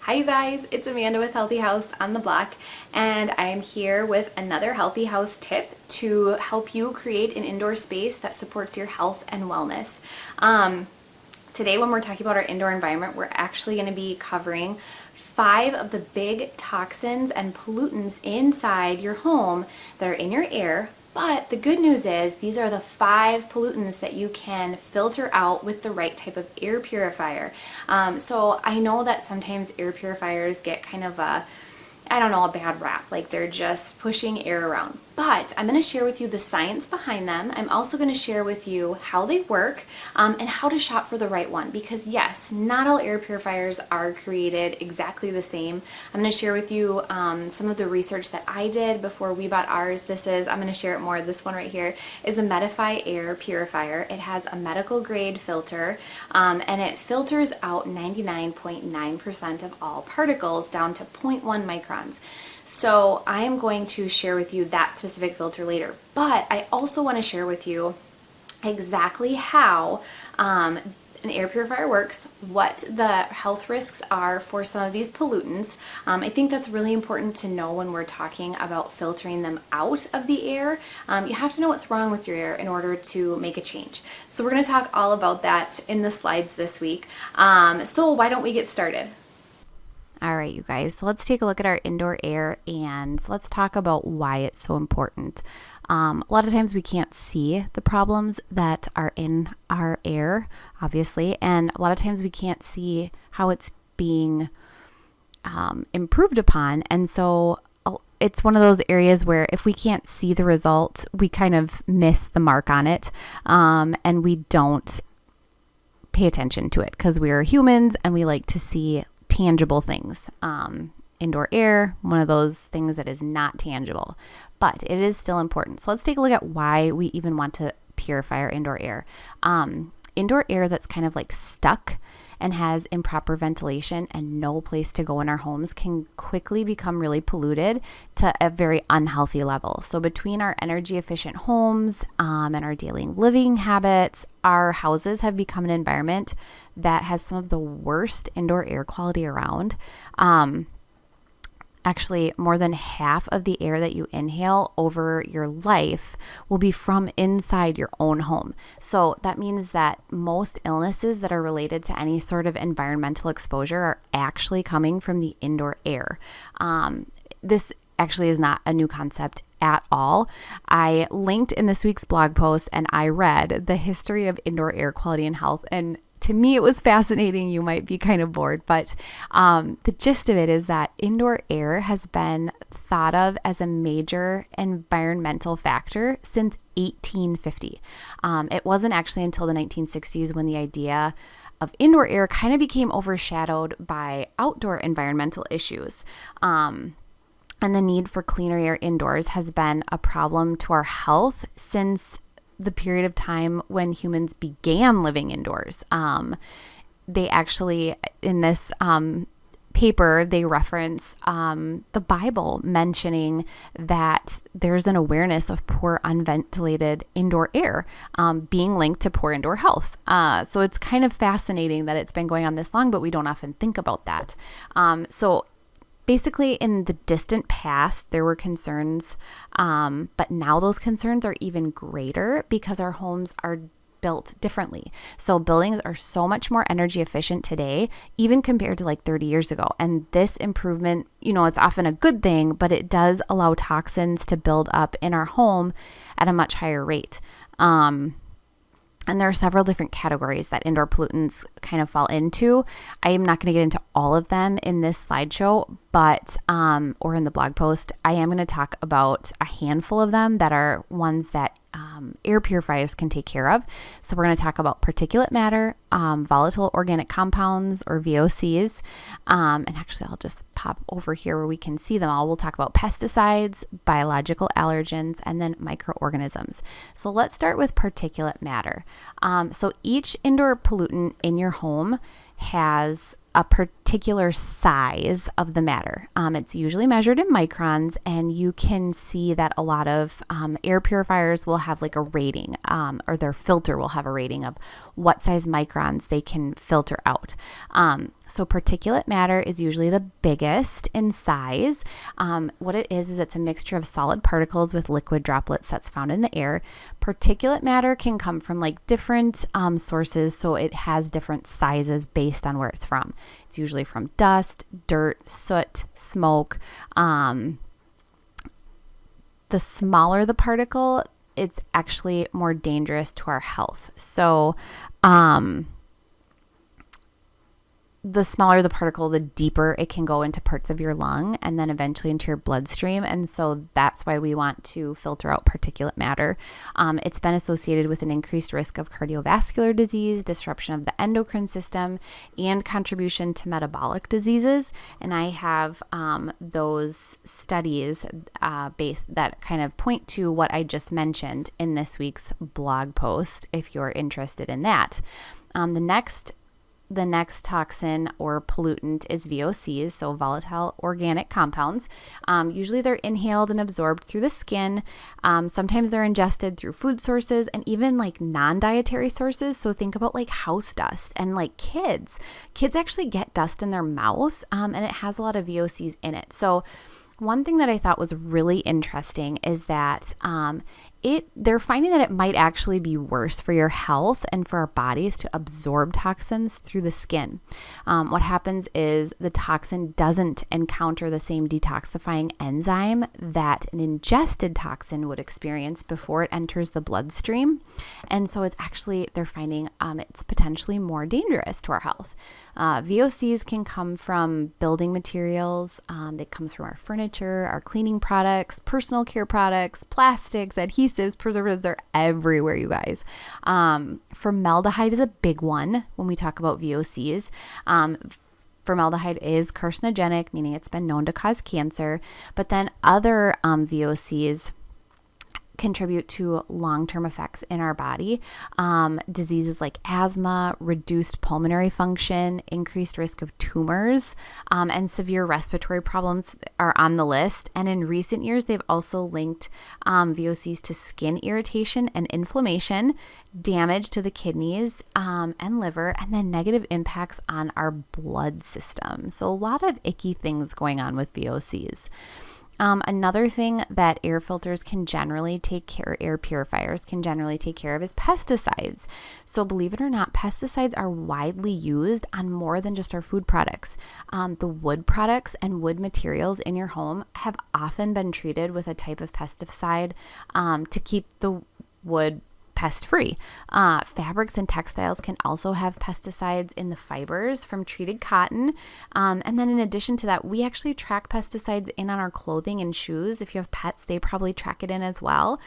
Hi you guys, it's Amanda with Healthy House on the Block, and I am here with another Healthy House tip to help you create an indoor space that supports your health and wellness. Today when we're talking about our indoor environment, we're actually going to be covering 5 of the big toxins and pollutants inside your home that are in your air. But the good news is these are the 5 pollutants that you can filter out with the right type of air purifier. So I know that sometimes air purifiers get kind of a bad rap, like they're just pushing air around. But I'm going to share with you the science behind them. I'm also going to share with you how they work and how to shop for the right one. Because yes, not all air purifiers are created exactly the same. I'm going to share with you some of the research that I did before we bought ours. I'm going to share it more. This one right here is a Medify Air Purifier. It has a medical grade filter and it filters out 99.9% of all particles down to 0.1 microns. So I am going to share with you that specific filter later, but I also want to share with you exactly how an air purifier works, what the health risks are for some of these pollutants. I think that's really important to know when we're talking about filtering them out of the air. You have to know what's wrong with your air in order to make a change. So we're going to talk all about that in the slides this week. So why don't we get started? All right, you guys, so let's take a look at our indoor air and let's talk about why it's so important. A lot of times we can't see the problems that are in our air, obviously, and a lot of times we can't see how it's being improved upon. And so it's one of those areas where if we can't see the result, we kind of miss the mark on it, and we don't pay attention to it because we're humans and we like to see tangible things. Indoor air, one of those things that is not tangible, but it is still important. So let's take a look at why we even want to purify our indoor air. Indoor air that's kind of like stuck and has improper ventilation and no place to go in our homes can quickly become really polluted to a very unhealthy level. So between our energy efficient homes and our daily living habits, our houses have become an environment that has some of the worst indoor air quality around. Actually, more than half of the air that you inhale over your life will be from inside your own home. So that means that most illnesses that are related to any sort of environmental exposure are actually coming from the indoor air. This actually is not a new concept at all. I linked in this week's blog post and I read the history of indoor air quality and health, and to me, it was fascinating. You might be kind of bored, but the gist of it is that indoor air has been thought of as a major environmental factor since 1850. It wasn't actually until the 1960s when the idea of indoor air kind of became overshadowed by outdoor environmental issues. And the need for cleaner air indoors has been a problem to our health since the period of time when humans began living indoors. They actually, in this paper, they reference the Bible mentioning that there's an awareness of poor unventilated indoor air being linked to poor indoor health. So it's kind of fascinating that it's been going on this long, but we don't often think about that. So basically, in the distant past, there were concerns, but now those concerns are even greater because our homes are built differently. So buildings are so much more energy efficient today, even compared to like 30 years ago. And this improvement, it's often a good thing, but it does allow toxins to build up in our home at a much higher rate. And there are several different categories that indoor pollutants kind of fall into. I am not going to get into all of them in this slideshow, but or in the blog post. I am going to talk about a handful of them that are ones that air purifiers can take care of. So we're going to talk about particulate matter, volatile organic compounds or VOCs. And actually, I'll just pop over here where we can see them all. We'll talk about pesticides, biological allergens, and then microorganisms. So let's start with particulate matter. So each indoor pollutant in your home has a particular size of the matter. It's usually measured in microns, and you can see that a lot of air purifiers will have like a rating, or their filter will have a rating of what size microns they can filter out. So particulate matter is usually the biggest in size. What it is it's a mixture of solid particles with liquid droplets that's found in the air. Particulate matter can come from like different sources, so it has different sizes based on where it's from. It's usually from dust, dirt, soot, smoke. The smaller the particle, it's actually more dangerous to our health. So, the smaller the particle, the deeper it can go into parts of your lung and then eventually into your bloodstream. And so that's why we want to filter out particulate matter. It's been associated with an increased risk of cardiovascular disease, disruption of the endocrine system, and contribution to metabolic diseases. And I have those studies that kind of point to what I just mentioned in this week's blog post, if you're interested in that. The next toxin or pollutant is VOCs, so volatile organic compounds. Usually they're inhaled and absorbed through the skin. Sometimes they're ingested through food sources and even like non-dietary sources. So think about like house dust and like kids. Kids actually get dust in their mouth and it has a lot of VOCs in it. So one thing that I thought was really interesting is that they're finding that it might actually be worse for your health and for our bodies to absorb toxins through the skin. What happens is the toxin doesn't encounter the same detoxifying enzyme that an ingested toxin would experience before it enters the bloodstream. And so they're finding it's potentially more dangerous to our health. VOCs can come from building materials. It comes from our furniture, our cleaning products, personal care products, plastics, adhesives, preservatives. They're everywhere, you guys. Formaldehyde is a big one when we talk about VOCs. Formaldehyde is carcinogenic, meaning it's been known to cause cancer, but then other VOCs contribute to long-term effects in our body. Diseases like asthma, reduced pulmonary function, increased risk of tumors, and severe respiratory problems are on the list. And in recent years, they've also linked VOCs to skin irritation and inflammation, damage to the kidneys and liver, and then negative impacts on our blood system. So a lot of icky things going on with VOCs. Another thing that air purifiers can generally take care of is pesticides. So believe it or not, pesticides are widely used on more than just our food products. The wood products and wood materials in your home have often been treated with a type of pesticide to keep the wood pest-free. Fabrics and textiles can also have pesticides in the fibers from treated cotton. And then in addition to that, we actually track pesticides in on our clothing and shoes. If you have pets, they probably track it in as well.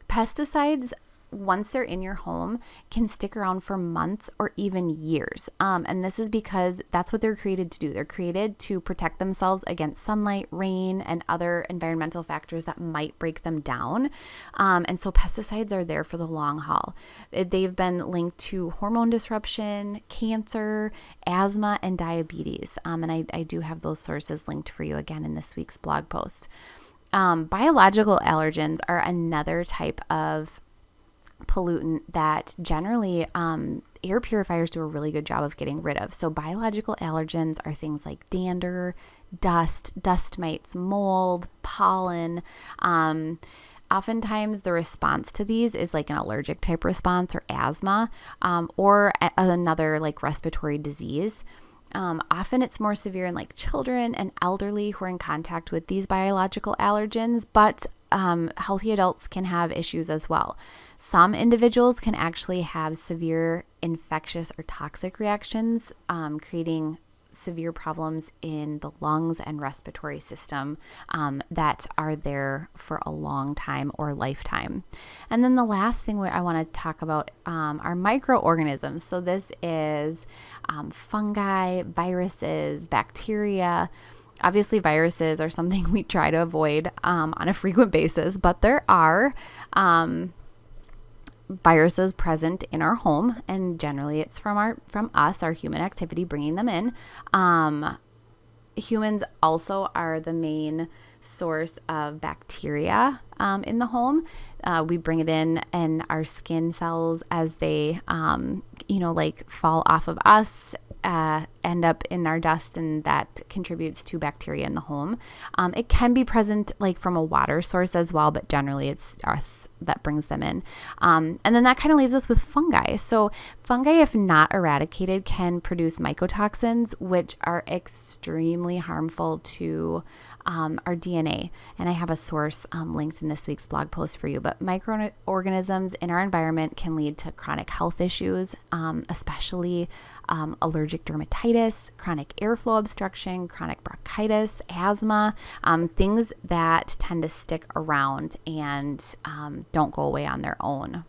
Pesticides, once they're in your home, can stick around for months or even years. And this is because that's what they're created to do. They're created to protect themselves against sunlight, rain, and other environmental factors that might break them down. And so pesticides are there for the long haul. They've been linked to hormone disruption, cancer, asthma, and diabetes. And I do have those sources linked for you again in this week's blog post. Biological allergens are another type of pollutant that generally air purifiers do a really good job of getting rid of. So biological allergens are things like dander, dust mites, mold, pollen. Oftentimes the response to these is like an allergic type response or asthma or another like respiratory disease. Often it's more severe in like children and elderly who are in contact with these biological allergens, but healthy adults can have issues as well. Some individuals can actually have severe infectious or toxic reactions, creating severe problems in the lungs and respiratory system that are there for a long time or lifetime. And then the last thing I want to talk about are microorganisms. So this is fungi, viruses, bacteria. Obviously, viruses are something we try to avoid on a frequent basis, but there are viruses present in our home, and generally it's from us, our human activity, bringing them in. Humans also are the main source of bacteria in the home. We bring it in our skin cells as they, fall off of us end up in our dust, and that contributes to bacteria in the home. It can be present like from a water source as well, but generally it's us that brings them in. And then that kind of leaves us with fungi. So fungi, if not eradicated, can produce mycotoxins, which are extremely harmful to our DNA. And I have a source linked in this week's blog post for you. But microorganisms in our environment can lead to chronic health issues, especially allergic dermatitis, chronic airflow obstruction, chronic bronchitis, asthma, things that tend to stick around and don't go away on their own.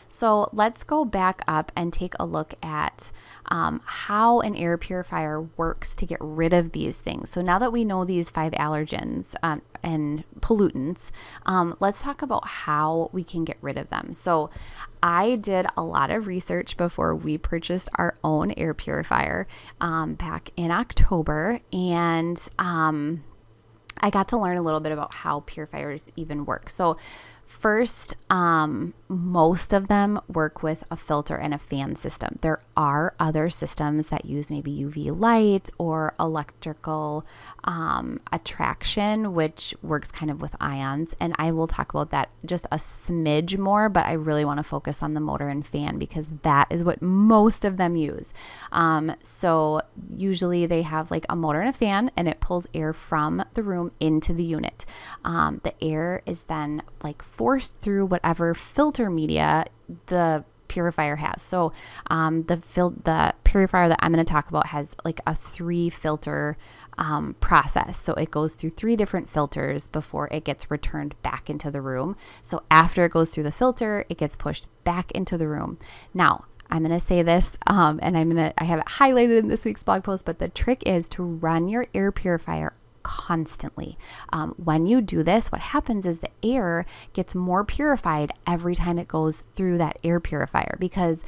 So let's go back up and take a look at how an air purifier works to get rid of these things. So now that we know these 5 allergens and pollutants, let's talk about how we can get rid of them. So I did a lot of research before we purchased our own air purifier back in October, and I got to learn a little bit about how purifiers even work. So first, most of them work with a filter and a fan system. There are other systems that use maybe UV light or electrical attraction, which works kind of with ions. And I will talk about that just a smidge more, but I really want to focus on the motor and fan because that is what most of them use. So usually they have like a motor and a fan, and it pulls air from the room into the unit. The air is then like forced through whatever filter media the purifier has. So the purifier that I'm going to talk about has like a 3 filter process. So it goes through 3 different filters before it gets returned back into the room. So after it goes through the filter, it gets pushed back into the room. Now, I'm going to say this, and I have it highlighted in this week's blog post, but the trick is to run your air purifier constantly. When you do this, what happens is the air gets more purified every time it goes through that air purifier because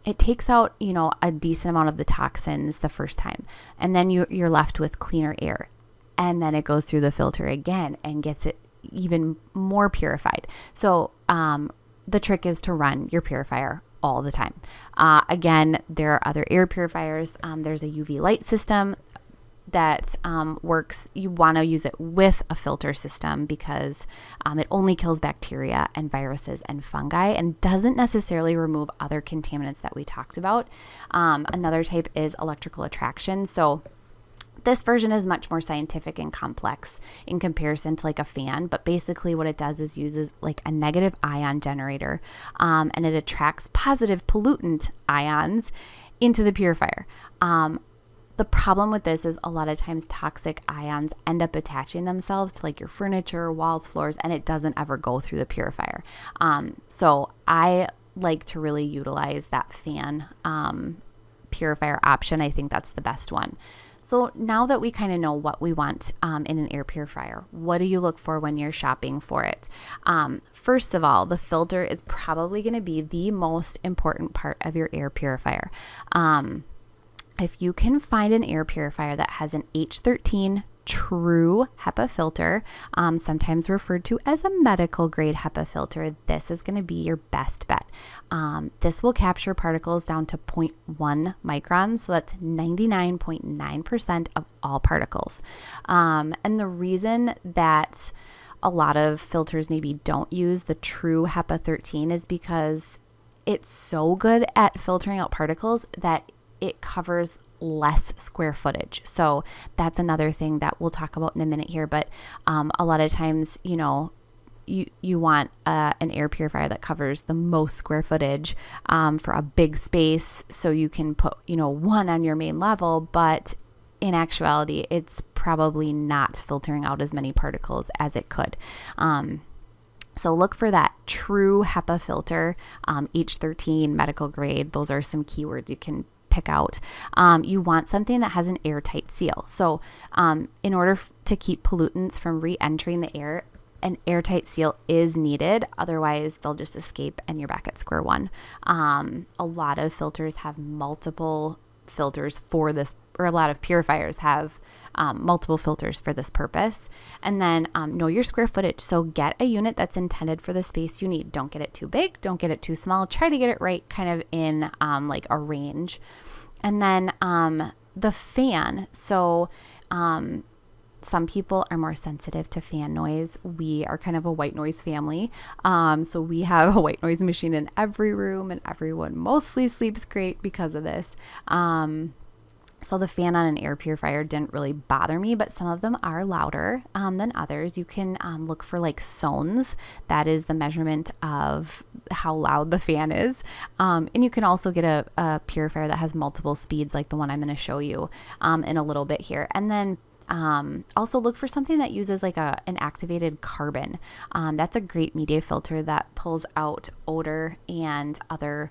it takes out, a decent amount of the toxins the first time. And then you're left with cleaner air. And then it goes through the filter again and gets it even more purified. So the trick is to run your purifier all the time. Again, there are other air purifiers. There's a UV light system that works. You want to use it with a filter system because it only kills bacteria and viruses and fungi and doesn't necessarily remove other contaminants that we talked about. Another type is electrical attraction. So this version is much more scientific and complex in comparison to like a fan, but basically what it does is uses like a negative ion generator, and it attracts positive pollutant ions into the purifier. The problem with this is a lot of times toxic ions end up attaching themselves to like your furniture, walls, floors, and it doesn't ever go through the purifier. So I like to really utilize that fan purifier option. I think that's the best one. So now that we kind of know what we want in an air purifier, what do you look for when you're shopping for it? First of all, the filter is probably going to be the most important part of your air purifier. If you can find an air purifier that has an H13 true HEPA filter, sometimes referred to as a medical grade HEPA filter, this is going to be your best bet. This will capture particles down to 0.1 microns, so that's 99.9% of all particles. And the reason that a lot of filters maybe don't use the true HEPA 13 is because it's so good at filtering out particles that it covers less square footage. So that's another thing that we'll talk about in a minute here. But a lot of times, you want an air purifier that covers the most square footage for a big space, so you can put one on your main level. But in actuality, it's probably not filtering out as many particles as it could. So look for that true HEPA filter, H13 medical grade. Those are some keywords you can pick out. You want something that has an airtight seal. So in order to keep pollutants from re-entering the air, an airtight seal is needed. Otherwise, they'll just escape and you're back at square one. A lot of filters have multiple filters for this, or a lot of purifiers have multiple filters for this purpose. And then know your square footage. So get a unit that's intended for the space you need. Don't get it too big. Don't get it too small. Try to get it right kind of in like a range. And then the fan. So some people are more sensitive to fan noise. We are kind of a white noise family. So we have a white noise machine in every room, and everyone mostly sleeps great because of this. So the fan on an air purifier didn't really bother me, but some of them are louder than others. You can look for like sones. That is the measurement of how loud the fan is. And you can also get a purifier that has multiple speeds, like the one I'm going to show you in a little bit here. And then also look for something that uses like an activated carbon. That's a great media filter that pulls out odor and other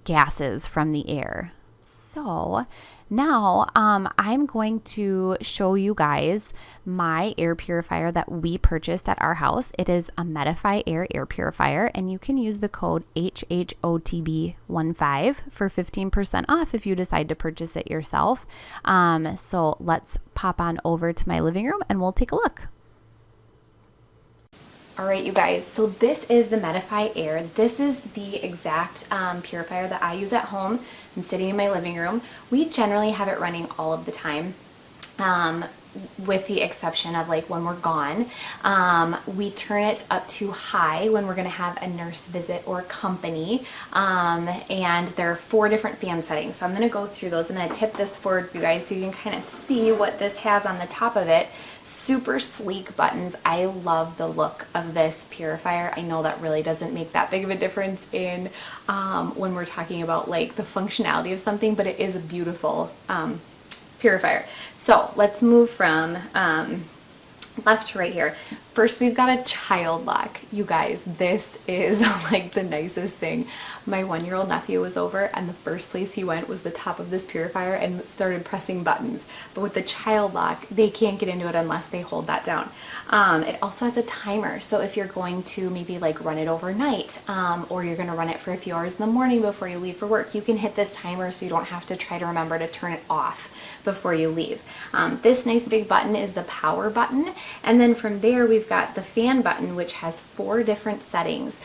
gases from the air. So now I'm going to show you guys my air purifier that we purchased at our house. It is a Medify Air Purifier, and you can use the code HHOTB15 for 15% off if you decide to purchase it yourself. So let's pop on over to my living room and we'll take a look. All right, you guys, so this is the Medify Air. This is the exact purifier that I use at home. I'm sitting in my living room. We generally have it running all of the time, with the exception of like when we're gone. We turn it up to high when we're gonna have a nurse visit or company, and there are 4 different fan settings. So I'm gonna go through those. I'm gonna tip this forward for you guys so you can kind of see what this has on the top of it. Super sleek buttons. I love the look of this purifier. I know that really doesn't make that big of a difference in when we're talking about like the functionality of something, but it is a beautiful purifier. So let's move from left to right here. First, we've got a child lock. You guys, this is like the nicest thing. My 1-year-old nephew was over, and the first place he went was the top of this purifier and started pressing buttons. But with the child lock, they can't get into it unless they hold that down. It also has a timer, so if you're going to maybe like run it overnight, or you're going to run it for a few hours in the morning before you leave for work, you can hit this timer so you don't have to try to remember to turn it off before you leave. This nice big button is the power button, and then from there we've got the fan button, which has 4 different settings.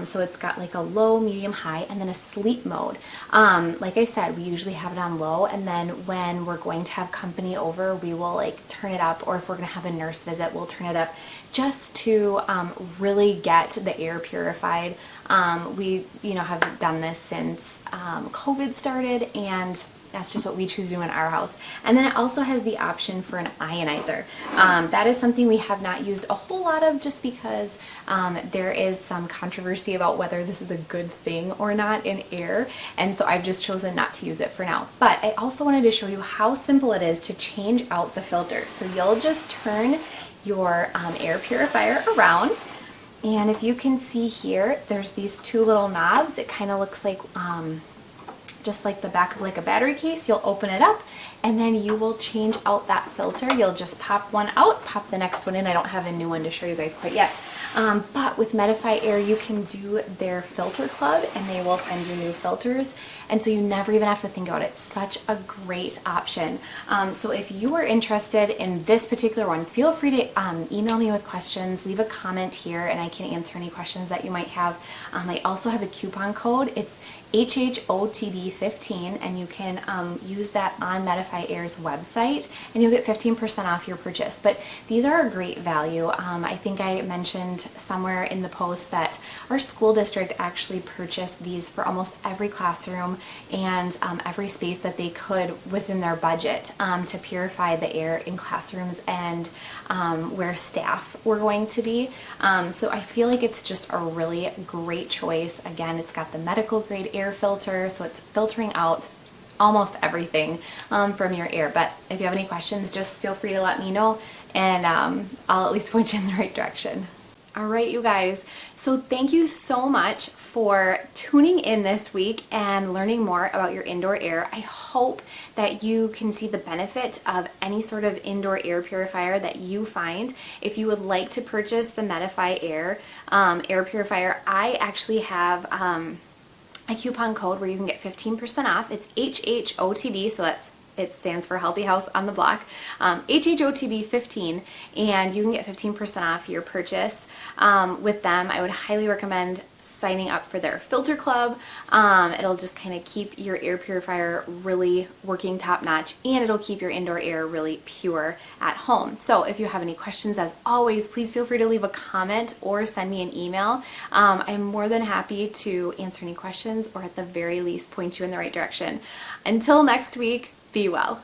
So it's got like a low, medium, high, and then a sleep mode. Like I said, we usually have it on low, and then when we're going to have company over, we will like turn it up, or if we're going to have a nurse visit, we'll turn it up just to really get the air purified. We have done this since COVID started, and that's just what we choose to do in our house. And then it also has the option for an ionizer. That is something we have not used a whole lot of, just because there is some controversy about whether this is a good thing or not in air. And so I've just chosen not to use it for now. But I also wanted to show you how simple it is to change out the filter. So you'll just turn your air purifier around. And if you can see here, there's these 2 little knobs. It kind of looks like just like the back of like a battery case. You'll open it up, and then you will change out that filter. You'll just pop one out, pop the next one in. I don't have a new one to show you guys quite yet. But with Medify Air, you can do their filter club, and they will send you new filters. And so you never even have to think about it. It's such a great option. So if you are interested in this particular one, feel free to email me with questions, leave a comment here, and I can answer any questions that you might have. I also have a coupon code. It's HHOTB15, and you can use that on Medify Air's website, and you'll get 15% off your purchase. But these are a great value. I think I mentioned somewhere in the post that our school district actually purchased these for almost every classroom and every space that they could within their budget to purify the air in classrooms and where staff were going to be. So I feel like it's just a really great choice. Again, it's got the medical grade air filter, so it's filtering out almost everything from your air. But if you have any questions, just feel free to let me know, and I'll at least point you in the right direction. All right, you guys, so thank you so much for tuning in this week and learning more about your indoor air. I hope that you can see the benefit of any sort of indoor air purifier that you find. If you would like to purchase the Medify Air air purifier, I actually have a coupon code where you can get 15% off. It's HHOTB, so it stands for Healthy House on the Block, HHOTB15, and you can get 15% off your purchase with them. I would highly recommend signing up for their filter club. It'll just kind of keep your air purifier really working top notch, and it'll keep your indoor air really pure at home. So if you have any questions, as always, please feel free to leave a comment or send me an email. I'm more than happy to answer any questions, or at the very least point you in the right direction. Until next week, be well.